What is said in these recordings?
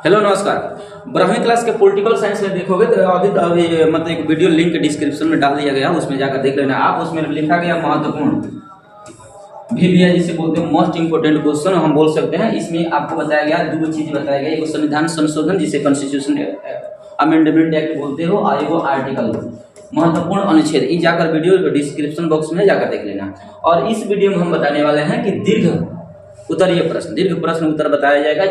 Hello नमस्कार। 12वीं class के पॉलिटिकल साइंस में देखोगे तो अभी मतलब एक वीडियो लिंक डिस्क्रिप्शन में डाल दिया गया, उसमें जाकर देख लेना आप। उसमें लिखा गया महत्वपूर्ण VBI जिसे बोलते हैं मोस्ट इंपोर्टेंट क्वेश्चन हम बोल सकते हैं। इसमें आपको बताया गया दो चीज बताया गया, एक संविधान संशोधन जिसे कॉन्स्टिट्यूशन अमेंडमेंट एक्ट बोलते हो, और एगो आर्टिकल महत्वपूर्ण अनुच्छेद। ये जाकर वीडियो डिस्क्रिप्शन बॉक्स में जाकर देख लेना। और इस वीडियो में हम बताने वाले हैं कि दीर्घ प्रश्न उत्तर बताया जाएगा।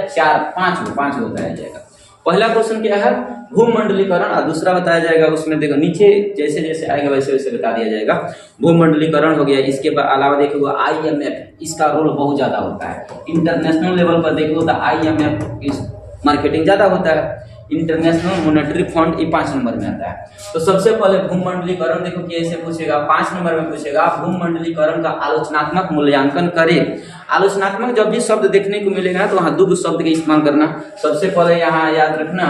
5 बताया जाएगा। पहला क्वेश्चन क्या है, भूमंडलीकरण, और दूसरा बताया जाएगा उसमें देखो नीचे जैसे जैसे आएगा वैसे वैसे बता दिया जाएगा। भूमंडलीकरण हो गया, इसके अलावा देखो IMF, इसका रोल बहुत ज्यादा होता है। इंटरनेशनल लेवल पर देखो तो IMF इस मार्केटिंग ज्यादा होता है। इंटरनेशनल मॉनेटरी फंड ये 5 नंबर में आता है। तो सबसे पहले भूमंडलीकरण देखो कैसे पूछेगा, 5 नंबर में पूछेगा भूमंडलीकरण का आलोचनात्मक मूल्यांकन करे। आलोचनात्मक जब भी शब्द देखने को मिलेगा तो वहाँ दो शब्द का इस्तेमाल करना। सबसे पहले यहाँ याद रखना,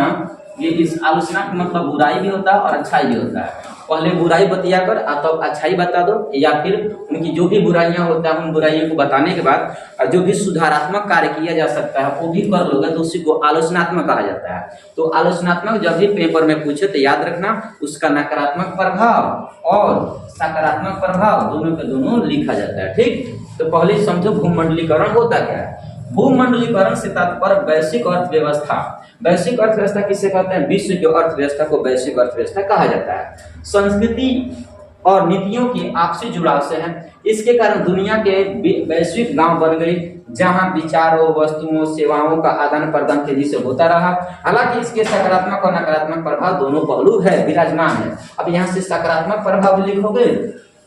ये इस आलोचना का मतलब बुराई भी होता है और अच्छाई भी होता है। पहले बुराई बतिया कर तब अच्छाई बता दो, या फिर उनकी जो भी बुराइयां होता है उन बुराइयों को बताने के बाद जो भी सुधारात्मक कार्य किया जा सकता है वो भी कर लोगे तो उसी को आलोचनात्मक कहा जाता है। तो आलोचनात्मक जब भी पेपर में पूछे तो याद रखना उसका नकारात्मक प्रभाव और सकारात्मक प्रभाव दोनों के दोनों लिखा जाता है। ठीक, तो पहले समझो भूमंडलीकरण होता क्या है। भूमंडलीकरण से तात्पर्य वैश्विक अर्थव्यवस्था। वैश्विक अर्थव्यवस्था किसे कहते हैं? विश्व की अर्थव्यवस्था को वैश्विक अर्थव्यवस्था कहा जाता है। संस्कृति और नीतियों की आपसी जुड़ाव से है। इसके कारण दुनिया के वैश्विक गांव बन गई जहां विचारों, वस्तुओं, सेवाओं का आदान प्रदान तेजी से होता रहा। हालांकि इसके सकारात्मक और नकारात्मक प्रभाव दोनों पहलू है, विराजमान है। अब यहाँ से सकारात्मक प्रभाव भी लिखोगे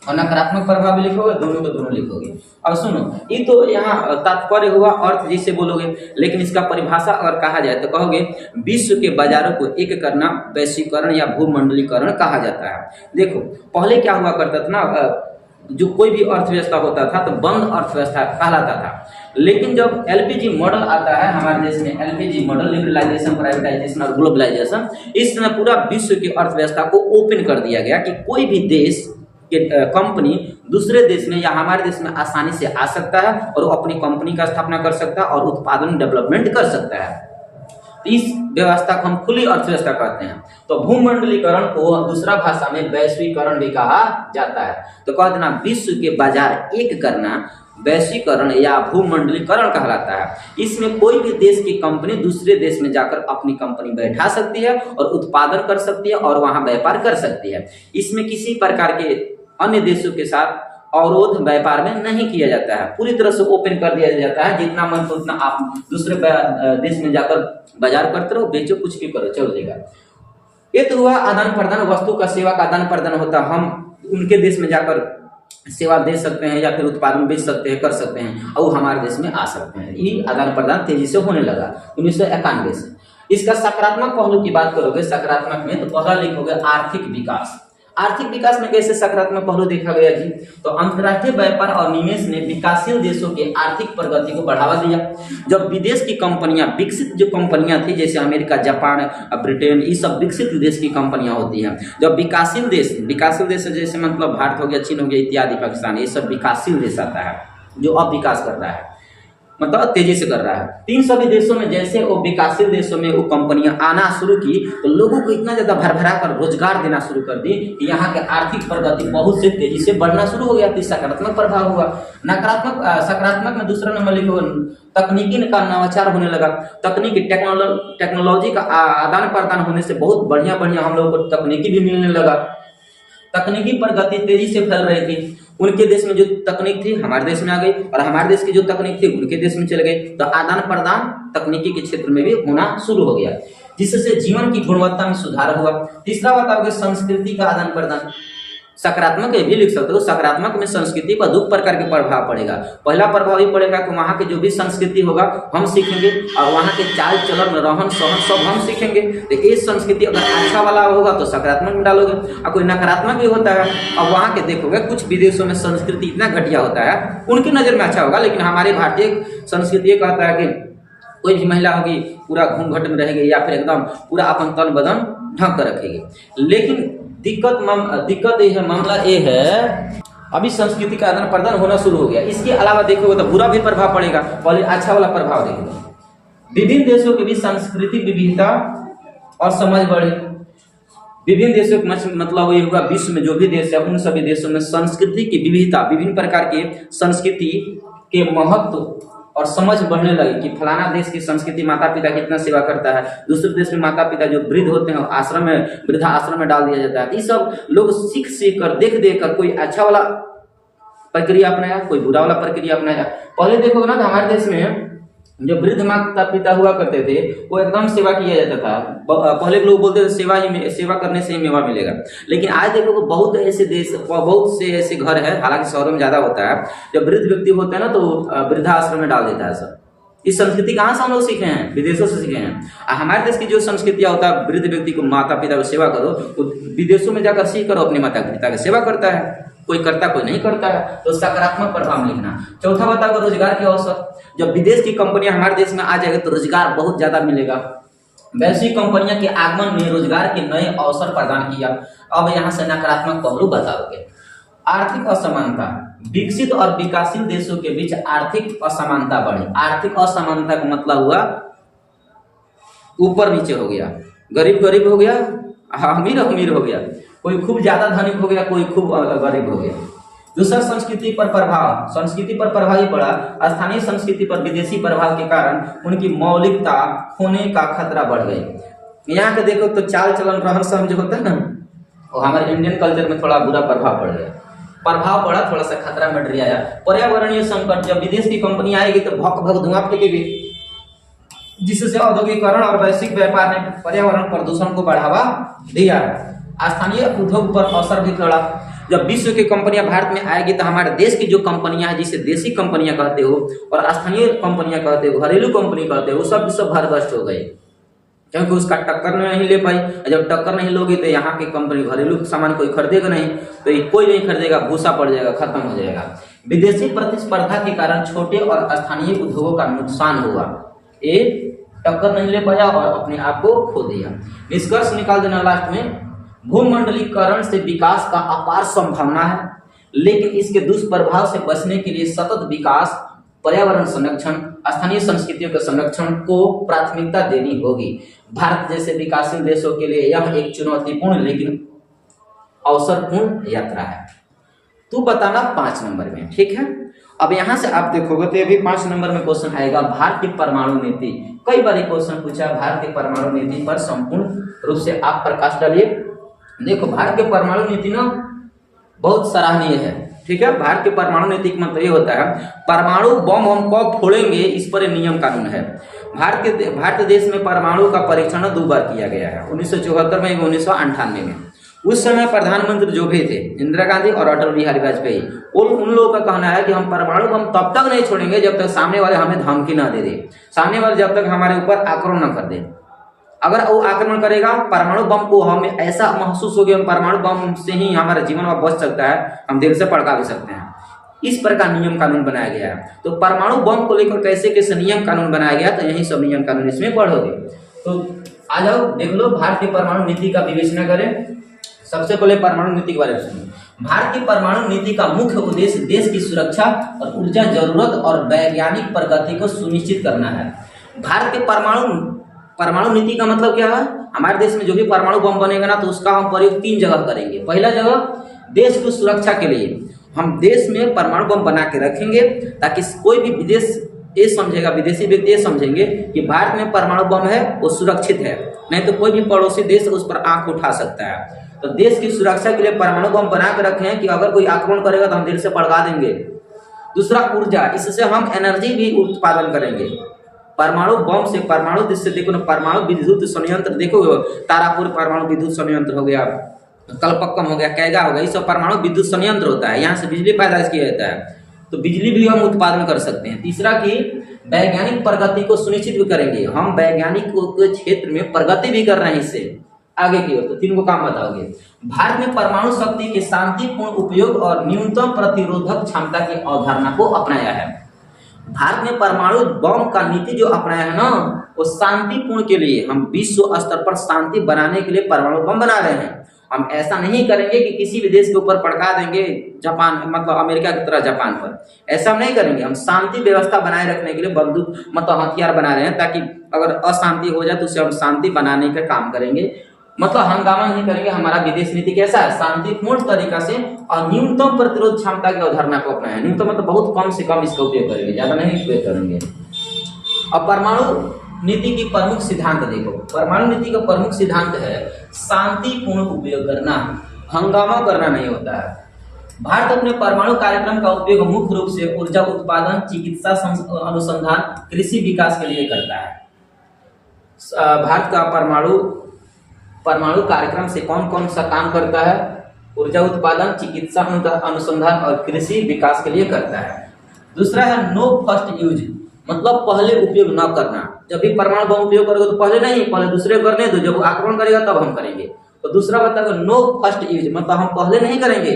और नकारात्मक प्रभाव भी लिखोगे, दोनों को दोनों लिखोगे। अब सुनो, ये तो यहाँ तात्पर्य हुआ अर्थ जिसे बोलोगे, लेकिन इसका परिभाषा अगर कहा जाए तो कहोगे विश्व के बाजारों को एक करना वैश्वीकरण या भूमंडलीकरण कहा जाता है। देखो पहले क्या हुआ करता था ना, जो कोई भी अर्थव्यवस्था होता था तो बंद अर्थव्यवस्था कहलाता था। लेकिन जब LPG मॉडल आता है हमारे देश में, LPG मॉडल लिबरलाइजेशन, प्राइवेटाइजेशन और ग्लोबलाइजेशन, इस समय पूरा विश्व की अर्थव्यवस्था को ओपन कर दिया गया कि कोई भी देश कंपनी दूसरे देश में या हमारे देश में आसानी से आ सकता है और वो अपनी कंपनी का स्थापना कर सकता है और उत्पादन डेवलपमेंट कर सकता है। इस व्यवस्था को हम खुली अर्थव्यवस्था कहते हैं। तो भूमंडलीकरण को दूसरा भाषा में वैश्वीकरण भी कहा जाता है। तो कह देना विश्व के बाजार एक करना वैश्वीकरण या भूमंडलीकरण कहलाता है। इसमें कोई भी देश की कंपनी दूसरे देश में जाकर अपनी कंपनी बैठा सकती है और उत्पादन कर सकती है और वहां व्यापार कर सकती है। इसमें किसी प्रकार के अन्य देशों के साथ अवरोध व्यापार में नहीं किया जाता है, पूरी तरह से ओपन कर दिया जाता है। जितना मन तो उतना आप दूसरे देश में जाकर बाजार करते रहो, बेचो, कुछ भी करो, चलेगा। ये तो हुआ आदान प्रदान, वस्तु का सेवा का आदान प्रदान होता है। हम उनके देश में जाकर सेवा दे सकते हैं या फिर उत्पादन बेच सकते हैं, कर सकते हैं, और हमारे देश में आ सकते हैं। ये आदान प्रदान तेजी से होने लगा 1991 से। इसका सकारात्मक पहलू की बात करोगे, सकारात्मक में तो पहला लिखोगे आर्थिक विकास। आर्थिक विकास में कैसे सकारात्मक पहलू देखा गया जी? तो अंतर्राष्ट्रीय व्यापार और निवेश ने विकासशील देशों के आर्थिक प्रगति को बढ़ावा दिया। जब विदेश की कंपनियां, विकसित जो कंपनियां थी जैसे अमेरिका, जापान, ब्रिटेन, ये सब विकसित देश की कंपनियां होती हैं। जब विकासशील देश जैसे मतलब भारत हो गया, चीन हो गया इत्यादि, पाकिस्तान, ये सब विकासशील देश आता है जो अब विकास कर रहा है, मतलब तेजी से कर रहा है। इन सभी देशों में जैसे वो विकासशील देशों में वो कंपनियां आना शुरू की तो लोगों को इतना ज्यादा भरभरा कर रोजगार देना शुरू कर दी कि यहाँ के आर्थिक प्रगति बहुत से तेजी से बढ़ना शुरू हो गया। तो सकारात्मक प्रभाव हुआ। सकारात्मक में दूसरा नंबर लिखो तकनीकी का नवाचार होने लगा। टेक्नोलॉजी का आदान प्रदान होने से बहुत बढ़िया हम लोगों को तकनीकी भी मिलने लगा। तकनीकी प्रगति तेजी से फैल रही थी। उनके देश में जो तकनीक थी हमारे देश में आ गई और हमारे देश की जो तकनीक थी उनके देश में चले गई। तो आदान प्रदान तकनीकी के क्षेत्र में भी होना शुरू हो गया, जिससे जीवन की गुणवत्ता में सुधार हुआ। तीसरा बताओगे संस्कृति का आदान प्रदान। सकारात्मक ये भी लिख सकते हो। सकारात्मक में संस्कृति पर दो प्रकार के प्रभाव पड़ेगा। पहला प्रभाव ये पड़ेगा कि वहाँ के जो भी संस्कृति होगा हम सीखेंगे और वहाँ के चाल चलन, रहन सहन सब हम सीखेंगे। तो ये संस्कृति अगर अच्छा वाला होगा तो सकारात्मक में डालोगे, और कोई नकारात्मक भी होता है। अब वहाँ के देखोगे कुछ विदेशों में संस्कृति इतना घटिया होता है, उनकी नजर में अच्छा होगा, लेकिन हमारे भारतीय संस्कृति ये कहता है कि कोई भी महिला होगी पूरा घूंघट में रहेगी या फिर एकदम पूरा अपन तन बदन ढक कर रखेगी। लेकिन दिक्कत ये है, मामला ये है अभी संस्कृति का आदान प्रदान होना शुरू हो गया। इसके अलावा देखोगे तो बुरा भी प्रभाव पड़ेगा। पहले अच्छा वाला प्रभाव देखो, विभिन्न देशों के बीच सांस्कृतिक विविधता और समझ बढ़े। विभिन्न देशों का मतलब ये हुआ विश्व में जो भी देश है उन सभी देशों में संस्कृति की विविधता, विभिन्न प्रकार के संस्कृति के महत्व और समझ बढ़ने लगी कि फलाना देश की संस्कृति माता पिता कितना सेवा करता है, दूसरे देश में माता पिता जो वृद्ध होते हैं आश्रम में, वृद्धा आश्रम में डाल दिया जाता है। ये सब लोग सीख कर देख कर कोई अच्छा वाला प्रक्रिया अपनाया, कोई बुरा वाला प्रक्रिया अपनाया। पहले देखोगे ना तो हमारे देश में जो वृद्ध माता पिता हुआ करते थे वो एकदम सेवा किया जाता था। पहले लोग बोलते थे सेवा करने से ही मेवा मिलेगा, लेकिन आज देखो बहुत ऐसे देश, बहुत से ऐसे घर है, हालांकि शहरों में ज्यादा होता है, जब वृद्ध व्यक्ति होते हैं ना तो वृद्धाश्रम में डाल देता है सब। इस संस्कृति कहाँ से हम लोग सीखे हैं? विदेशों से सीखे हैं। हमारे देश की जो संस्कृतियाँ होता है वृद्ध व्यक्ति को माता पिता को सेवा करो, तो विदेशों में जाकर सीख करो अपने माता पिता की सेवा करता है, कोई करता कोई नहीं करता है, तो सकारात्मक प्रभाव लिखना। चौथा बताओ रोजगार के अवसर। जब विदेश की कंपनियां हमारे देश में आ जाएगी तो रोजगार बहुत ज्यादा मिलेगा। वैश्विक कंपनियां के आगमन ने रोजगार के नए अवसर प्रदान किया। अब यहाँ से नकारात्मक पहलू बताओगे। आर्थिक असमानता, विकसित और विकासशील देशों के बीच आर्थिक असमानता बढ़ी। आर्थिक असमानता का मतलब हुआ ऊपर नीचे हो गया, गरीब गरीब हो गया, अमीर अमीर हो गया, कोई खूब ज्यादा धनिक हो गया, कोई खूब गरीब हो गया। दूसरा संस्कृति पर प्रभाव, संस्कृति पर प्रभाव ही पड़ा। स्थानीय संस्कृति पर विदेशी प्रभाव के कारण उनकी मौलिकता खोने का खतरा बढ़ गई। यहाँ के देखो तो चाल चलन रहन सहन जो होता है ना, वो हमारे इंडियन कल्चर में थोड़ा बुरा प्रभाव पड़ गया, प्रभाव पड़ा, थोड़ा सा खतरा मंडरी आया। पर्यावरणीय संकट, जब विदेश की कंपनी आएगी तो भक भक धुआं फेंकेगी, जिससे औद्योगिकरण और वैश्विक व्यापार ने पर्यावरण प्रदूषण को बढ़ावा दिया। स्थानीय उद्योग पर असर भी पड़ा। जब विश्व की कंपनियां भारत में आएगी तो हमारे देश की जो कंपनियां हैं, जिसे देसी कंपनियां कहते हो और स्थानीय कंपनियां कहते हो, घरेलू कंपनी कहते हो, सब भारतवर्ष हो गई, क्योंकि उसका टक्कर नहीं ले पाई। जब टक्कर नहीं लोगी तो यहाँ की कंपनी घरेलू सामान कोई खरीदेगा नहीं, तो ये कोई नहीं खरीदेगा, भूसा पड़ जाएगा, खत्म हो जाएगा। विदेशी प्रतिस्पर्धा के कारण छोटे और स्थानीय उद्योगों का नुकसान हुआ। ये टक्कर नहीं ले पाया और अपने आप को खो दिया। निष्कर्ष निकाल देना लास्ट में, भूमंडलीकरण से विकास का अपार संभावना है, लेकिन इसके दुष्प्रभाव से बचने के लिए सतत विकास, पर्यावरण संरक्षण, स्थानीय संस्कृतियों के संरक्षण को प्राथमिकता देनी होगी। भारत जैसे विकासशील देशों के लिए यह एक चुनौतीपूर्ण लेकिन अवसरपूर्ण यात्रा है। तू बताना 5 नंबर में, ठीक है। अब यहां से आप देखोगे तो ये भी 5 नंबर में क्वेश्चन आएगा, भारत की परमाणु नीति। कई बार क्वेश्चन पूछा, भारत की परमाणु नीति पर संपूर्ण रूप से आप प्रकाश डालिए। देखो भारत की परमाणु नीति ना बहुत सराहनीय है, ठीक है। भारत की परमाणु नीति का मतलब ये होता है परमाणु बम हम कब फोड़ेंगे इस पर नियम कानून है। भारत देश में परमाणु का परीक्षण 2 बार किया गया है, 1974 में, 1998 में। उस समय प्रधानमंत्री जो भी थे इंदिरा गांधी और अटल बिहारी वाजपेयी, उन लोगों का कहना है कि हम परमाणु बम तब तक नहीं छोड़ेंगे जब तक सामने वाले हमें धमकी ना दे दे, सामने वाले जब तक हमारे ऊपर आक्रमण न कर दे। अगर वो आक्रमण करेगा, परमाणु बम को हमें ऐसा महसूस हो गया परमाणु बम से ही हमारा जीवन में बच सकता है, हम दिल से भड़का भी सकते हैं। इस प्रकार नियम कानून बनाया गया है। तो परमाणु बम को लेकर कैसे कैसे नियम कानून बनाया गया, तो यही सब नियम कानून इसमें पढ़ोगे। तो आ जाओ देख लो, भारत की परमाणु नीति का विवेचना करें। सबसे पहले परमाणु नीति के बारे में सुनिए। भारत की परमाणु नीति का मुख्य उद्देश्य देश की सुरक्षा और ऊर्जा जरूरत और वैज्ञानिक प्रगति को सुनिश्चित करना है। भारत के परमाणु नीति का मतलब क्या है, हमारे देश में जो भी परमाणु बम बनेगा ना तो उसका हम प्रयोग 3 जगह करेंगे। पहला जगह देश की सुरक्षा के लिए हम देश में परमाणु बम बना के रखेंगे, ताकि कोई भी विदेशी व्यक्ति ये समझेंगे कि भारत में परमाणु बम है, वो सुरक्षित है, नहीं तो कोई भी पड़ोसी देश उस पर आंख उठा सकता है। तो देश की सुरक्षा के लिए परमाणु बम बना के रखे हैं कि अगर कोई आक्रमण करेगा तो हम दिल से भड़का देंगे। दूसरा ऊर्जा, इससे हम एनर्जी भी उत्पादन करेंगे। परमाणु बम से देखो ना, परमाणु विद्युत संयंत्र देखो, तारापुर परमाणु विद्युत संयंत्र हो गया, कलपक्कम हो गया, कैगा हो गया, ये सब परमाणु विद्युत संयंत्र होता है, यहाँ से बिजली पैदा किया जाता है, तो बिजली भी हम उत्पादन कर सकते हैं। तीसरा कि वैज्ञानिक प्रगति को सुनिश्चित भी करेंगे, हम वैज्ञानिक के क्षेत्र में प्रगति भी कर रहे हैं, इससे आगे की ओर। तो 3 को काम बताओगे। भारत ने परमाणु शक्ति के शांतिपूर्ण उपयोग और न्यूनतम प्रतिरोधक क्षमता की अवधारणा को अपनाया है। भारत ने परमाणु बम का नीति जो अपनाया है ना, वो शांतिपूर्ण के लिए, हम विश्व स्तर पर शांति बनाने के लिए परमाणु बम बना रहे हैं। हम ऐसा नहीं करेंगे कि किसी भी देश के ऊपर भड़का देंगे, जापान मतलब अमेरिका की तरह जापान पर, ऐसा हम नहीं करेंगे। हम शांति व्यवस्था बनाए रखने के लिए बंदूक मतलब हथियार बना रहे हैं, ताकि अगर अशांति हो जाए तो उसे हम शांति बनाने का काम करेंगे, मतलब हंगामा नहीं करेंगे। हमारा विदेश नीति कैसा है, शांतिपूर्ण तरीका से और न्यूनतम प्रतिरोध क्षमता की अवधारणा को अपनाया। न्यूनतम मतलब बहुत कम से कम इसका उपयोग करेंगे, ज्यादा नहीं उपयोग करेंगे। अब परमाणु नीति की प्रमुख सिद्धांत देखो। परमाणु नीति का प्रमुख सिद्धांत है शांतिपूर्ण उपयोग करना, हंगामा करना नहीं होता है। भारत अपने परमाणु कार्यक्रम का उपयोग मुख्य रूप से ऊर्जा उत्पादन, चिकित्सा अनुसंधान, कृषि विकास के लिए करता है। भारत का परमाणु कार्यक्रम से कौन कौन सा काम करता है, ऊर्जा उत्पादन, चिकित्सा अनुसंधान और कृषि विकास के लिए करता है। दूसरा है नो फर्स्ट यूज, मतलब पहले उपयोग न करना। जब भी परमाणु बम उपयोग करोगे तो पहले नहीं, पहले दूसरे को करने दो, जब आक्रमण करेगा तब हम करेंगे। तो दूसरा बताओ नो फर्स्ट यूज, मतलब हम पहले नहीं करेंगे।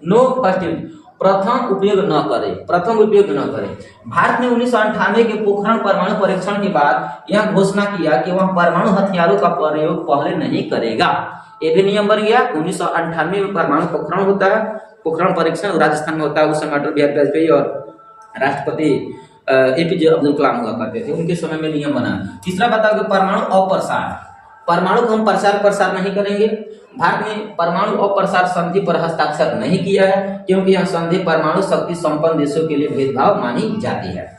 नो फर्स्ट यूज, प्रथम उपयोग न करें, प्रथम उपयोग न करें। भारत ने 1998 के पोखरण परमाणु परीक्षण के बाद यह घोषणा किया कि वह परमाणु हथियारों का प्रयोग पहले नहीं करेगा। ये भी नियम बन गया। 1998 में परमाणु पोखरण होता है, पोखरण परीक्षण राजस्थान में होता है। उस समय अटल बिहारी वाजपेयी और राष्ट्रपति एपीजे अब्दुल कलाम हुआ करते थे, उनके समय में नियम बना। तीसरा बताओ कि परमाणु अप्रसार, परमाणु को हम प्रसार नहीं करेंगे। भारत ने परमाणु अप्रसार संधि पर हस्ताक्षर नहीं किया है, क्योंकि यह संधि परमाणु शक्ति संपन्न देशों के लिए भेदभाव मानी जाती है।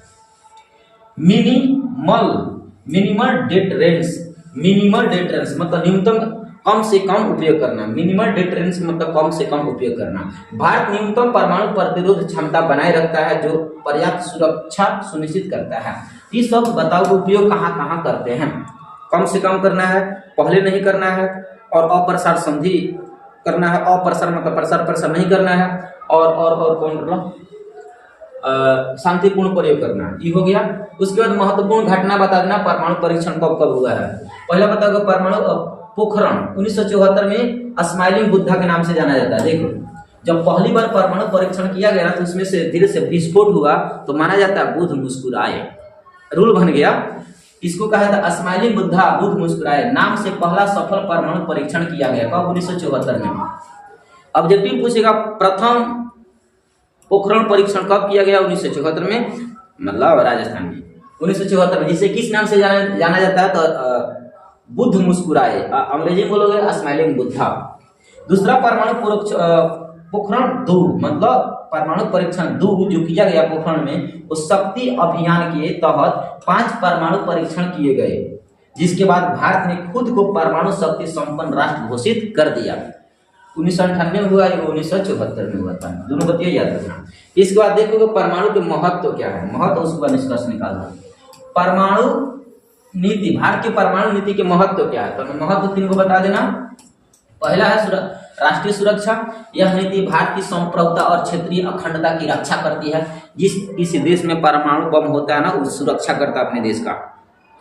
मिनिमल डेटरेंस मतलब न्यूनतम कम से कम उपयोग करना। मिनिमल डेटरेंस मतलब कम से कम उपयोग करना। भारत न्यूनतम परमाणु प्रतिरोध क्षमता बनाए रखता है, जो पर्याप्त सुरक्षा सुनिश्चित करता है। ये सब बताओ उपयोग कहाँ करते हैं। कम से कम करना है, पहले नहीं करना है, और अप्रसार संधि करना है। अप्रसार मतलब प्रसार नहीं करना है, और कौन शांतिपूर्ण प्रयोग करना, ये हो गया। उसके बाद महत्वपूर्ण घटना बता देना, परमाणु परीक्षण कब हुआ है। पहला बताओ परमाणु पोखरण 1974 में स्माइलिंग बुद्धा के नाम से जाना जाता है। देखो, जब पहली बार परमाणु परीक्षण किया गया तो उसमें से धीरे से विस्फोट हुआ, तो माना जाता है बुद्ध मुस्कुराए, रूल बन गया। इसको कहा था स्माइलिंग बुद्धा, बुद्ध मुस्कुराए नाम से पहला सफल परमाणु परीक्षण किया गया। कब? 1974 में। ऑब्जेक्टिव पूछेगा प्रथम पोखरण परीक्षण कब किया गया? 1974 में, मतलब राजस्थान में 1974 में। जिसे किस नाम से जाना जाता है? तो बुद्ध मुस्कुराए, अंग्रेजी में बोलोगे स्माइलिंग बुद्धा। दूसरा परमाणु पोखरण 2 मतलब परमाणु परीक्षण 2 जो किया गया पोखरण में, उस शक्ति अभियान के तहत 5 परमाणु परीक्षण किए गए, जिसके बाद भारत ने खुद को परमाणु शक्ति संपन्न राष्ट्र घोषित कर दिया। 1998 में हुआ, 1974 में हुआ था। दोनों बतिया याद रखना। इसके बाद देखोगे परमाणु के महत्व क्या है, महत्व उसका निष्कर्ष निकालना। परमाणु नीति, भारत की परमाणु नीति के महत्व क्या है? तो महत्व 3 को बता देना। पहला है राष्ट्रीय सुरक्षा। यह नीति भारत की संप्रभुता और क्षेत्रीय अखंडता की रक्षा करती है। जिस किसी देश में परमाणु बम होता है ना, वो सुरक्षा करता है अपने देश का,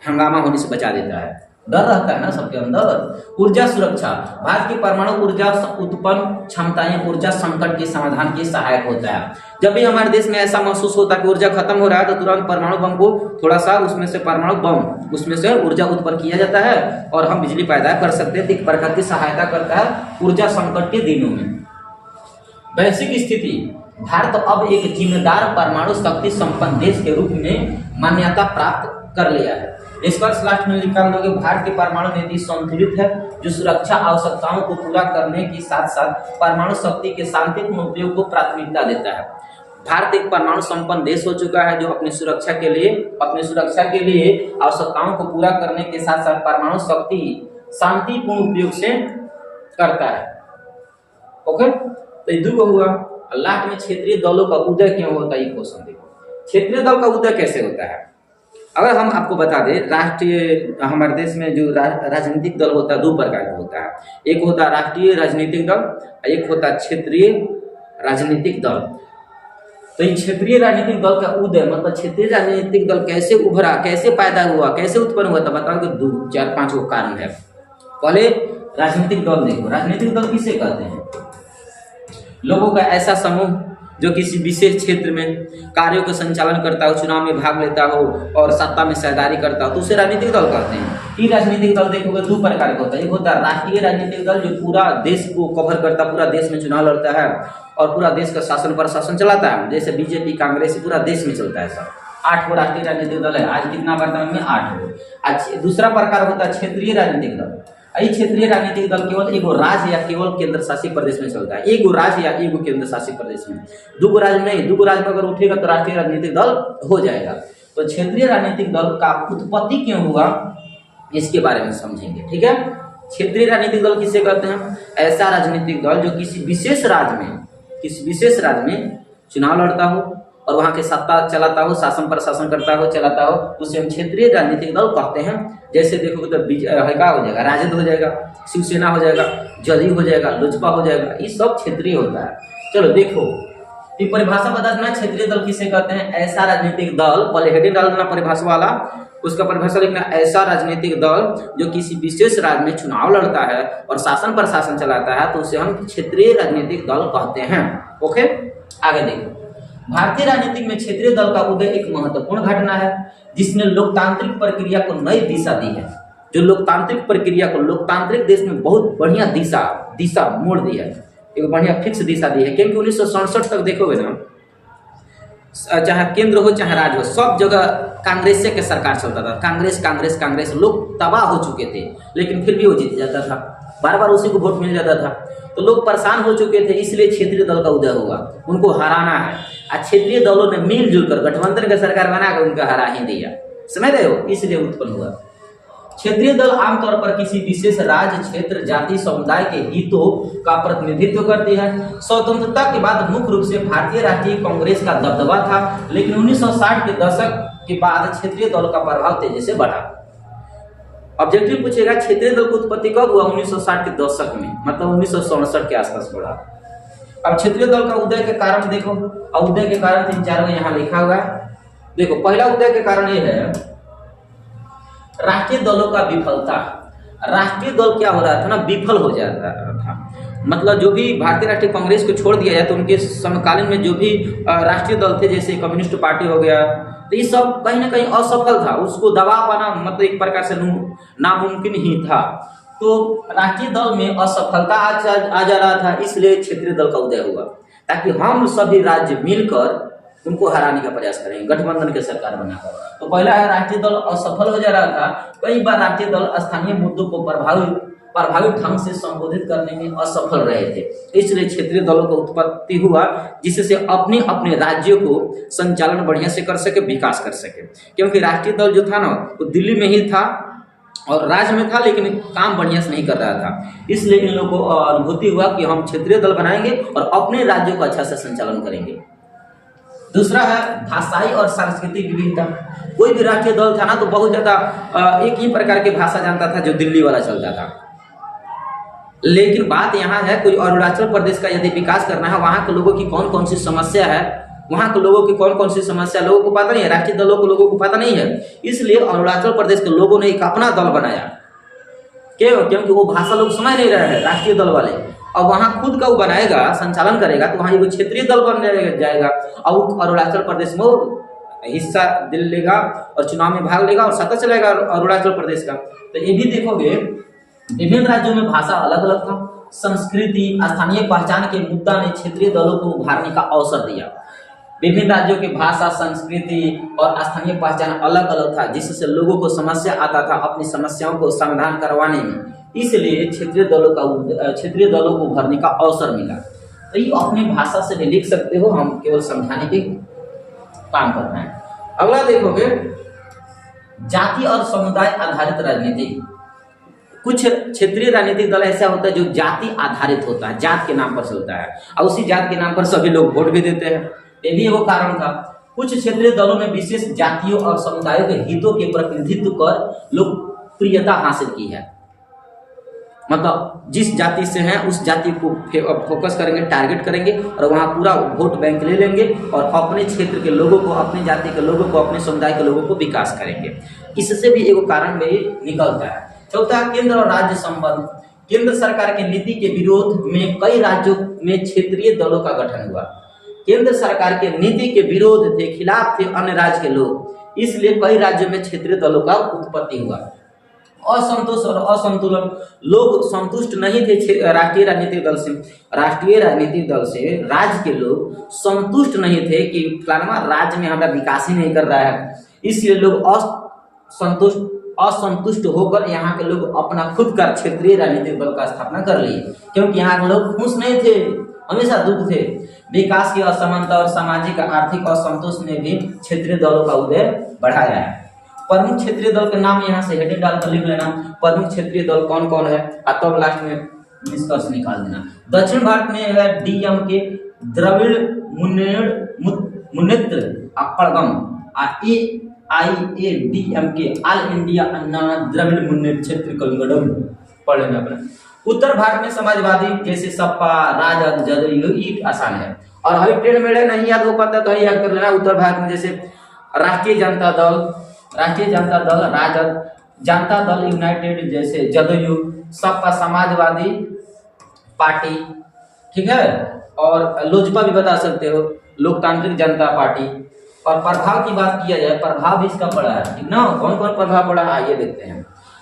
हंगामा होने से बचा देता है, डर रहता है ना सबके अंदर। ऊर्जा सुरक्षा, भारत की परमाणु ऊर्जा उत्पन्न क्षमताएं ऊर्जा संकट के समाधान के सहायक होता है। जब भी हमारे देश में ऐसा महसूस होता है कि ऊर्जा खत्म हो रहा है, तो तुरंत परमाणु बम को थोड़ा सा उसमें से परमाणु बम उसमें से ऊर्जा उत्पन्न किया जाता है और हम बिजली पैदा कर सकते हैं। एक प्रकार की सहायता करता है ऊर्जा संकट के दिनों में। वैश्विक स्थिति, भारत अब एक जिम्मेदार परमाणु शक्ति संपन्न देश के रूप में मान्यता प्राप्त कर लिया है। निष्कर्ष लास्ट में निकाल दोगे, भारत की परमाणु नीति संतुलित है, जो सुरक्षा आवश्यकताओं को पूरा करने के साथ साथ परमाणु शक्ति के शांतिपूर्ण उपयोग को प्राथमिकता देता है। भारत एक परमाणु संपन्न देश हो चुका है, जो अपनी सुरक्षा के लिए आवश्यकताओं को पूरा करने के साथ साथ परमाणु शक्ति शांतिपूर्ण उपयोग से करता है। ओके, तो ये दो हुआ। लास्ट में क्षेत्रीय दलों का उदय क्यों होता है, ये क्वेश्चन देखो। क्षेत्रीय दल का उदय कैसे होता है? अगर हम आपको बता दें, राष्ट्रीय हमारे देश में जो राजनीतिक दल होता है 2 प्रकार का होता है। एक होता है राष्ट्रीय राजनीतिक दल, एक होता है क्षेत्रीय राजनीतिक दल। तो ये क्षेत्रीय राजनीतिक दल का उदय मतलब क्षेत्रीय राजनीतिक दल कैसे उभरा, कैसे पैदा हुआ, कैसे उत्पन्न हुआ, तो बताओ कि 2, 4, 5 को कारण है। पहले राजनीतिक दल देखो। राजनीतिक दल किसे कहते हैं? लोगों का ऐसा समूह जो किसी विशेष क्षेत्र में कार्यों का संचालन करता हो, चुनाव में भाग लेता हो और सत्ता में साझेदारी करता हो, तो उसे राजनीतिक दल कहते हैं। ये राजनीतिक दल देखोगे दो प्रकार का होता है। एक होता है राष्ट्रीय राजनीतिक दल, जो पूरा देश को कवर करता है, पूरा देश में चुनाव लड़ता है और पूरा देश का शासन प्रशासन चलाता है, जैसे बीजेपी, कांग्रेस, पूरा देश में चलता है सब। 8 गो राष्ट्रीय राजनीतिक दल है। आज कितना वर्तमान में? 8 गो। आज दूसरा प्रकार होता है क्षेत्रीय राजनीतिक दल। यही क्षेत्रीय राजनीतिक दल केवल एगो राज्य या केवल केंद्र शासित प्रदेश में चलता है। एगो राज्य या एगो केंद्र शासित प्रदेश में, दूगो राज्य नहीं। दूगो राज्य में अगर उठेगा तो राष्ट्रीय राजनीतिक दल हो जाएगा। तो क्षेत्रीय राजनीतिक दल का उत्पत्ति क्यों हुआ, इसके बारे में समझेंगे, ठीक है। क्षेत्रीय राजनीतिक दल किसे कहते हैं? ऐसा राजनीतिक दल जो किसी विशेष राज्य में चुनाव लड़ता हो और वहां के सत्ता चलाता हो, शासन प्रशासन करता हो, चलाता हो, उसे हम क्षेत्रीय राजनीतिक दल कहते हैं। जैसे देखोगे तो क्या हो जाएगा? राजद हो जाएगा, शिवसेना हो जाएगा, जदयू हो जाएगा, लोजपा हो जाएगा, ये सब क्षेत्रीय होता है। चलो देखो, ये परिभाषा बता देना, क्षेत्रीय दल किसे कहते हैं? ऐसा राजनीतिक दल, पहले हेडिंग डाल देना परिभाषा वाला, उसका परिभाषा लिखना ऐसा राजनीतिक दल जो किसी विशेष राज्य में चुनाव लड़ता है और शासन प्रशासन चलाता है, तो उसे हम क्षेत्रीय राजनीतिक दल कहते हैं। ओके, आगे देखो। भारतीय राजनीति में क्षेत्रीय दल का उदय एक महत्वपूर्ण घटना है जिसने लोकतांत्रिक प्रक्रिया को नई दिशा दी है। जो लोकतांत्रिक प्रक्रिया को लोकतांत्रिक देश में बहुत बढ़िया दिशा मोड़ दी है, एक बढ़िया फिक्स दिशा दी है। क्योंकि 1967 तक देखोगे ना, चाहे केंद्र हो चाहे राज्य हो, सब जगह कांग्रेस के सरकार चलता था। कांग्रेस लोग तबाह हो चुके थे, लेकिन फिर भी वो जीत जाता था, बार बार उसी को वोट मिल जाता था। तो लोग परेशान हो चुके थे, इसलिए क्षेत्रीय दल का उदय हुआ, उनको हराना है। और क्षेत्रीय दलों ने मिलजुल कर गठबंधन का सरकार बनाकर उनको हरा ही दिया, समझ रहे हो, इसलिए उत्पन्न हुआ। क्षेत्रीय दल आमतौर पर किसी विशेष राज्य, क्षेत्र, जाति, समुदाय के हितों का प्रतिनिधित्व करती है। स्वतंत्रता के बाद मुख्य रूप से भारतीय राष्ट्रीय कांग्रेस का दबदबा था, लेकिन 1960 के दशक के बाद क्षेत्रीय दल का प्रभाव तेजी से बढ़ा। ऑब्जेक्टिव पूछेगा, क्षेत्रीय दल की उत्पत्ति कब हुआ? 1960 के दशक में, मतलब 1967 के आसपास बढ़ा। अब क्षेत्रीय दल का उदय के कारण देखो, और उदय के कारण 3-4 यहाँ लिखा हुआ है। देखो, पहला उदय के कारण ये है राष्ट्रीय दलों का विफलता। राष्ट्रीय दल क्या हो रहा था ना, विफल हो जाता था। मतलब जो भी भारतीय राष्ट्रीय कांग्रेस को छोड़ दिया जाए तो उनके समकालीन में जो भी राष्ट्रीय दल थे, जैसे कम्युनिस्ट पार्टी हो गया, तो ये सब कहीं ना कहीं असफल था। उसको दबा पाना मतलब एक प्रकार से नामुमकिन ही था। तो राष्ट्रीय दल में असफलता आ जा रहा था, इसलिए क्षेत्रीय दल का उदय हुआ, ताकि हम सभी राज्य मिलकर उनको हराने का प्रयास करेंगे, गठबंधन के सरकार बनाकर। तो पहला है, राष्ट्रीय दल असफल हो जा रहा था। कई बार राष्ट्रीय दल स्थानीय मुद्दों को प्रभावित ढंग से संबोधित करने में असफल रहे थे, इसलिए क्षेत्रीय दलों का उत्पत्ति हुआ, जिससे अपने अपने राज्यों को संचालन बढ़िया से कर सके, विकास कर सके। क्योंकि राष्ट्रीय दल जो था ना, वो दिल्ली में ही था और राज्य में था, लेकिन काम बढ़िया से नहीं कर रहा था। इसलिए इन लोगों को अनुभूति हुआ कि हम क्षेत्रीय दल बनाएंगे और अपने राज्यों का अच्छा से संचालन करेंगे। दूसरा है भाषाई और सांस्कृतिक विविधता। कोई भी राष्ट्रीय दल था ना, तो बहुत ज्यादा एक ही प्रकार की भाषा जानता था, जो दिल्ली वाला चलता था। लेकिन बात यहाँ है, कोई अरुणाचल प्रदेश का यदि विकास करना है, वहाँ के लोगों की कौन कौन सी समस्या है, वहाँ के लोगों की कौन कौन सी समस्या लोगों को पता नहीं है, राष्ट्रीय दलों को लोगों को पता नहीं है। इसलिए अरुणाचल प्रदेश के लोगों ने एक अपना दल बनाया। क्यों? क्योंकि वो भाषा लोग समझ नहीं रहे हैं, राष्ट्रीय दल वाले। और वहाँ खुद का वो बनाएगा, संचालन करेगा, तो वहाँ एक क्षेत्रीय दल बन जाएगा और अरुणाचल प्रदेश में हिस्सा दिल लेगा और चुनाव में भाग लेगा और सत्ता चलेगा अरुणाचल प्रदेश का। तो ये भी देखोगे, विभिन्न राज्यों में भाषा अलग अलग था। संस्कृति, स्थानीय पहचान के मुद्दा ने क्षेत्रीय दलों को उभारने का अवसर दिया। विभिन्न राज्यों की भाषा, संस्कृति और स्थानीय पहचान अलग अलग था, जिससे लोगों को समस्या आता था अपनी समस्याओं को समाधान करवाने में। इसलिए क्षेत्रीय दलों को उभरने का अवसर मिला। तो ये अपनी भाषा से भी लिख सकते हो, हम केवल समझाने के काम कर रहे हैं। अगला देखोगे, जाति और समुदाय आधारित राजनीति। कुछ क्षेत्रीय राजनीतिक दल ऐसा होता है जो जाति आधारित होता है, जात के नाम पर चलता है और उसी जात के नाम पर सभी लोग वोट भी देते हैं। ये भी वो कारण था। कुछ क्षेत्रीय दलों ने विशेष जातियों और समुदायों के हितों के प्रतिनिधित्व कर लोकप्रियता हासिल की है। मतलब जिस जाति से हैं उस जाति को फोकस करेंगे, टारगेट करेंगे और वहाँ पूरा वोट बैंक ले लेंगे और अपने क्षेत्र के लोगों को, अपने जाति के लोगों को, अपने समुदाय के लोगों को विकास करेंगे। इससे भी एक कारण में निकलता है। चौथा, केंद्र और राज्य संबंध। केंद्र सरकार की नीति के विरोध में कई राज्यों में क्षेत्रीय दलों का गठन हुआ। केंद्र सरकार के नीति के विरोध थे, खिलाफ थे अन्य राज्य के लोग, इसलिए कई राज्यों में क्षेत्रीय दलों का उत्पत्ति हुआ। असंतोष और असंतुलन, लोग संतुष्ट नहीं थे राष्ट्रीय राजनीतिक दल से। राष्ट्रीय राजनीतिक दल से राज्य के लोग संतुष्ट नहीं थे कि फलाना राज्य में हमारा विकास ही नहीं कर रहा है, इसलिए लोग असंतुष्ट होकर यहाँ के लोग अपना खुद का क्षेत्रीय राजनीतिक दल का स्थापना कर लिए, क्योंकि यहाँ के लोग खुश नहीं थे, हमेशा दुख थे। विकास की असमानता और सामाजिक आर्थिक असंतोष ने भी क्षेत्रीय दलों का उदय बढ़ाया है। प्रमुख क्षेत्रीय दल के नाम यहाँ से हेडिंग डालकर लिख लेना, प्रमुख क्षेत्रीय दल कौन कौन है, तब लास्ट में निष्कर्ष निकाल देना। दक्षिण भारत में है DMK, Dravida Munnetra Kazhagam, AIADMK, all India Anna Dravida Munnetra क्षेत्र कलगडम, पढ़ लेना अपना। उत्तर भारत में समाजवादी जैसे सपा, राजद, जदयू, ये आसान है। और अभी ट्रेन में नहीं याद हो पाता तो याद कर लेना। उत्तर भारत में जैसे राष्ट्रीय जनता दल, राजद, जनता दल यूनाइटेड जैसे जदयू, सपा समाजवादी पार्टी, ठीक है, और लोजपा भी बता सकते हो, लोकतांत्रिक जनता पार्टी। और प्रभाव की बात किया जाए, प्रभाव भी इसका पड़ा है, ठीक ना, कौन कौन प्रभाव पड़ा है आइए देखते हैं।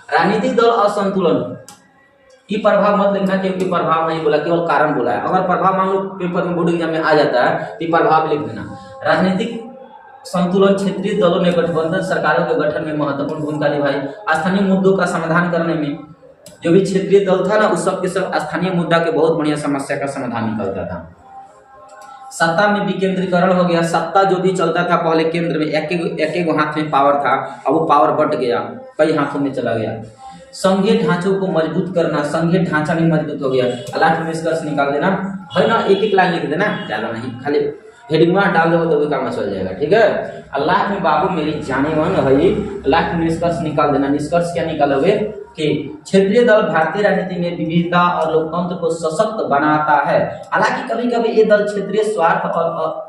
राजनीतिक दल असंतुलन, ये प्रभाव मत लिखना क्योंकि प्रभाव नहीं बोला, केवल कारण बोला है। अगर प्रभाव मान लो पेपर में बोर्ड एग्जाम में आ जाता है तो प्रभाव लिख देना। राजनीतिक संतुलन, क्षेत्रीय दलों ने गठबंधन सरकारों के गठन में महत्वपूर्ण भूमिका निभाई। स्थानीय मुद्दों का समाधान करने में जो भी क्षेत्रीय दल था ना, उस सब के सब स्थानीय मुद्दा के बहुत बढ़िया समस्या का समाधान निकलता था। सत्ता में विकेंद्रीकरण हो गया, सत्ता जो भी चलता था पहले केंद्र में एक हाथ में पावर था, अब वो पावर बट गया, कई हाथों में चला गया। संघीय ढांचों को मजबूत करना, संघीय ढांचा नहीं मजबूत हो गया, लास्ट में निष्कर्ष निकाल देना है ना, एक लाइन लिख देना, ज्यादा नहीं, खाली हेडिंग में डाल दो तो भी काम चल जाएगा, ठीक है। अल्लाह में बाबू मेरी जाने मन है, लास्ट में निष्कर्ष निकाल देना। निष्कर्ष क्या निकालोगे कि क्षेत्रीय दल भारतीय राजनीति में विविधता और लोकतंत्र को सशक्त बनाता है। हालांकि कभी कभी ये दल क्षेत्रीय स्वार्थ और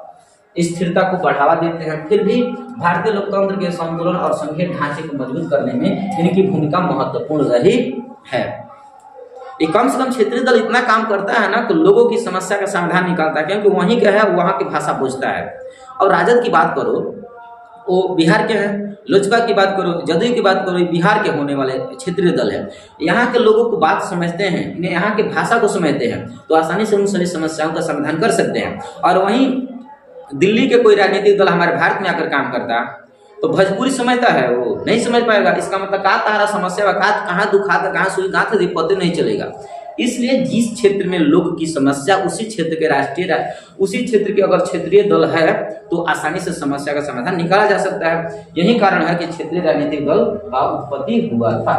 स्थिरता को बढ़ावा देते हैं, फिर भी भारतीय लोकतंत्र के संतुलन और संघीय ढांचे को मजबूत करने में इनकी भूमिका महत्वपूर्ण रही है। ये कम से कम क्षेत्रीय दल इतना काम करता है ना, तो लोगों की समस्या का समाधान निकालता है, क्योंकि वहीं का है, वहाँ की भाषा बुझता है। और राजद की बात करो, वो बिहार के हैं, लोजपा की बात करो, जदयू की बात करो, बिहार के होने वाले क्षेत्रीय दल है। यहाँ के लोगों को बात समझते हैं, इन्हें यहाँ की भाषा को समझते हैं, तो आसानी से उन सारी समस्याओं का समाधान कर सकते हैं। और वहीं दिल्ली के कोई राजनीतिक दल हमारे भारत में आकर काम करता तो भोजपुरी समझता है, वो नहीं समझ पाएगा। इसका मतलब कहाँ तारा समस्या, कहाँ दुखाता, कहाँ सुई, कहाँ से पता नहीं चलेगा। इसलिए जिस क्षेत्र में लोग की समस्या, उसी क्षेत्र के अगर क्षेत्रीय दल है तो आसानी से समस्या का समाधान निकाला जा सकता है। यही कारण है कि क्षेत्रीय राजनीतिक दल का उत्पत्ति हुआ था।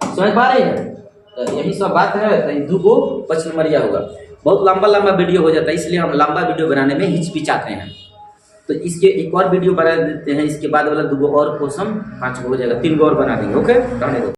समझ पा रहे हैं? तो यही सब बात है। तो हिंदू को 5 नंबरिया होगा। बहुत लंबा वीडियो हो जाता है, इसलिए हम लंबा वीडियो बनाने में हिचकिचाते हैं। तो इसके एक और वीडियो बना देते हैं, इसके बाद वाला 2 और क्वेश्चन 5 हो जाएगा, 3 और बना देंगे। ओके, रहने दो।